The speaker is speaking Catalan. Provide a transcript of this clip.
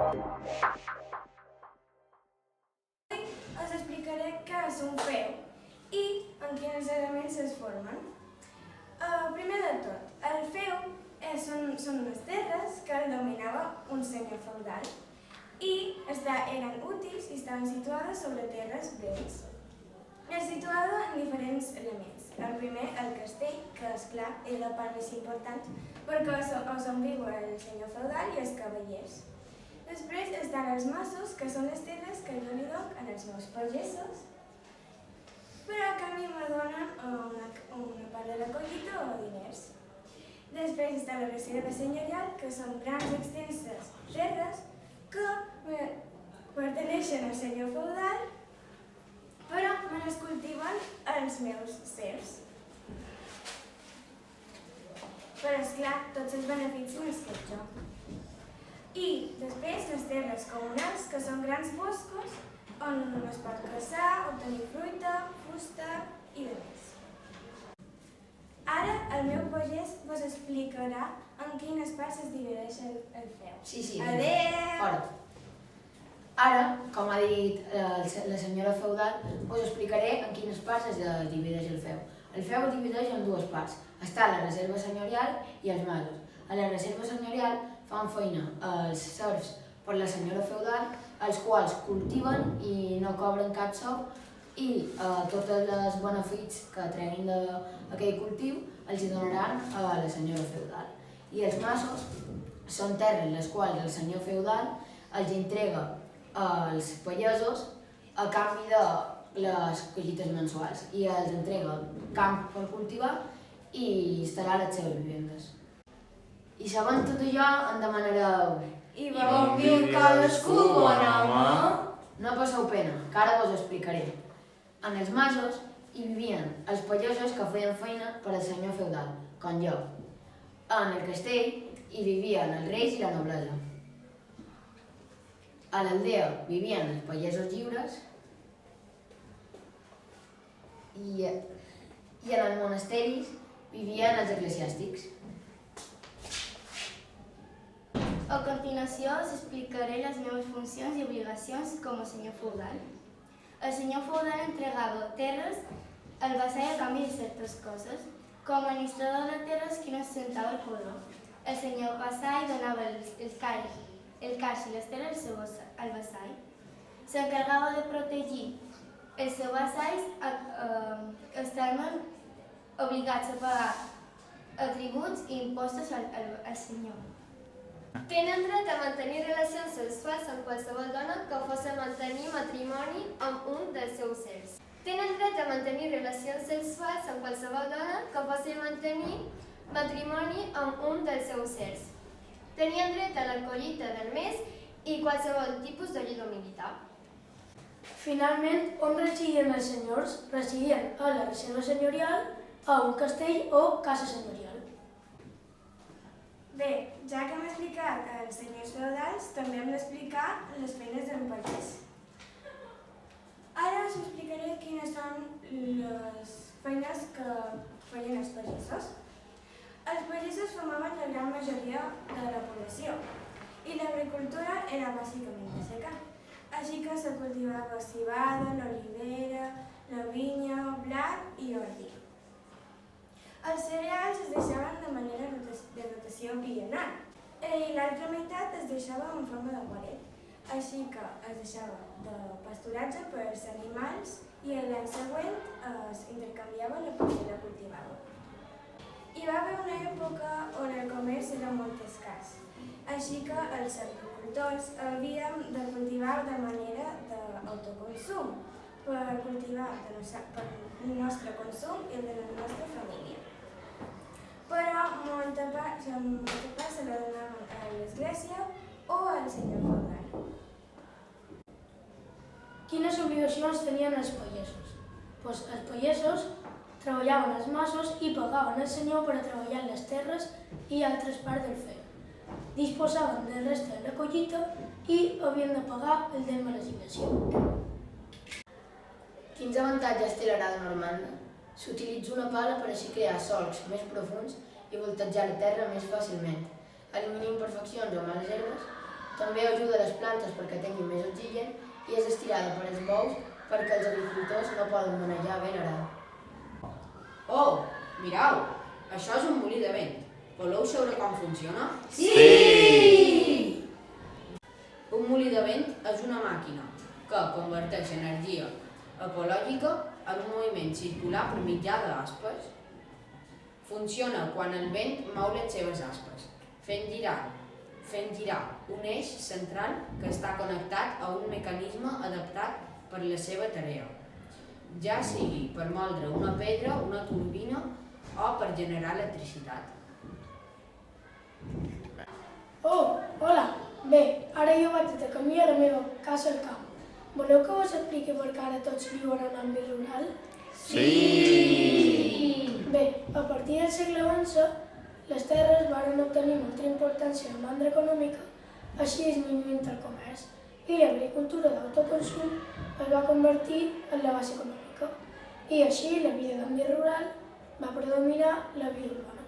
Us explicaré què és un feu i en quins elements es formen. Primer de tot, el feu són unes terres que el dominava un senyor feudal i eren útils i estaven situades sobre terres breus. Es situava en diferents elements. El primer, el castell, que és clar, és la part més important perquè és on viu el senyor feudal i els cavallers. Després estan els masos, que són les terres que jo li dono als meus pagesos, però a canvi me donen una part de la collita o diners. Després està la reserva senyorial, que són grans extenses terres que pertaneixen al senyor feudal, però me les cultiven els meus serfs. Però, esclar, tots els beneficis me'ls quedo jo. I després les terres comunals, que són grans boscos on es pot caçar, obtenir fruita, fusta i demés. Ara el meu pagès vos explicarà en quines parts es divideix el feu. Sí. Adéu! Fora. Ara, com ha dit la senyora feudal, us explicaré en quines parts es divideix el feu. El feu es divideix en dues parts. Està la reserva senyorial i els masos. A la reserva senyorial fan feina els serfs per la senyora feudal, els quals cultiven i no cobren cap sou i tots els beneficis que treguin d'aquell cultiu els hi donaran a la senyora feudal. I els masos són terres les quals el senyor feudal els entrega als pagesos a canvi de les collites mensuals i els entrega camp per cultivar i instal·lar les seves vivendes. I sabent tot això em demanareu: I bon viu cadascú, bon home? No passeu pena, que ara vos ho explicaré. En els masos hi vivien els pagesos que feien feina per al senyor feudal, com jo. En el castell hi vivien els reis i la noblesa. A l'aldea vivien els pagesos lliures i en els monasteris vivien els eclesiàstics. A continuació us explicaré les meves funcions i obligacions com a senyor feudal. El senyor feudal entregava terres al vassall a canvi de certes coses. Com a administrador de terres, qui no ostentava el poder. El senyor vassall donava el caix i les terres al vassall. S'encarregava de protegir els seus vassalls estaven obligats a pagar tributs i impostos al senyor. Tenen dret a mantenir relacions sexuals amb qualsevol dona que fos a mantenir matrimoni amb un dels seus serfs. Tenen dret a mantenir relacions sexuals amb qualsevol dona que fos a mantenir matrimoni amb un dels seus serfs. Tenien dret a la collita del mes i qualsevol tipus de llido militar. Finalment, on residien els senyors? Residien a la reserva senyorial, a un castell o casa senyorial. Bé, ja que hem explicat els senyors feudals, també hem d'explicar les feines d'un pagès. Ara us explicaré quines són les feines que feien els pagesos. Els pagesos formaven la gran majoria de la població i l'agricultura era bàsicament de secà. Així que se cultivava civada, l'olivera, la vinya, blat i ordi. Els cereals es deixaven de manera de rotació bienal i l'altra meitat es deixava en forma de guaret. Així que es deixava de pasturatge per als animals i l'any següent es intercanviava la parcel·la cultivada. Hi va haver una època on el comerç era molt escàs, així que els agricultors havíem de cultivar de manera d'autoconsum per cultivar el nostre consum i el de la nostra família. Però molta part se la donaven a l'església o al senyor feudal. Quines obligacions tenien els pagesos? Els pagesos treballaven als masos i pagaven al senyor per a treballar en les terres i altres parts del feu. Disposaven del reste de la collita i havien de pagar el de l'assignació. Quins avantatges té l'arada normanda? S'utilitza una pala per així crear solcs més profunds i voltatjar la terra més fàcilment, eliminar imperfeccions o males herbes També ajuda les plantes perquè tinguin més oxigen i és estirada per als bous perquè els agricultors no poden manejar ben arada. Oh, mireu, això és un molí de vent. Voleu saber com funciona? Sí! Un molí de vent és una màquina que converteix energia ecològica en un moviment circular per mitjà d'aspes. Funciona quan el vent mou les seves aspes, fent girar un eix central que està connectat a un mecanisme adaptat per la seva tarea, ja sigui per moldre una pedra, una turbina o per generar electricitat. Oh, hola! Bé, ara jo vaig de camí a la meva casa al camp. Voleu que us expliqui per què ara tots viuen en àmbit rural? Sí! Bé, a partir del segle XI, les terres van obtenir molta importància en la banda econòmica, així disminuint el comerç, i l'agricultura d'autoconsum es va convertir en la base econòmica, i així la vida d'àmbit rural va predominar la vida urbana.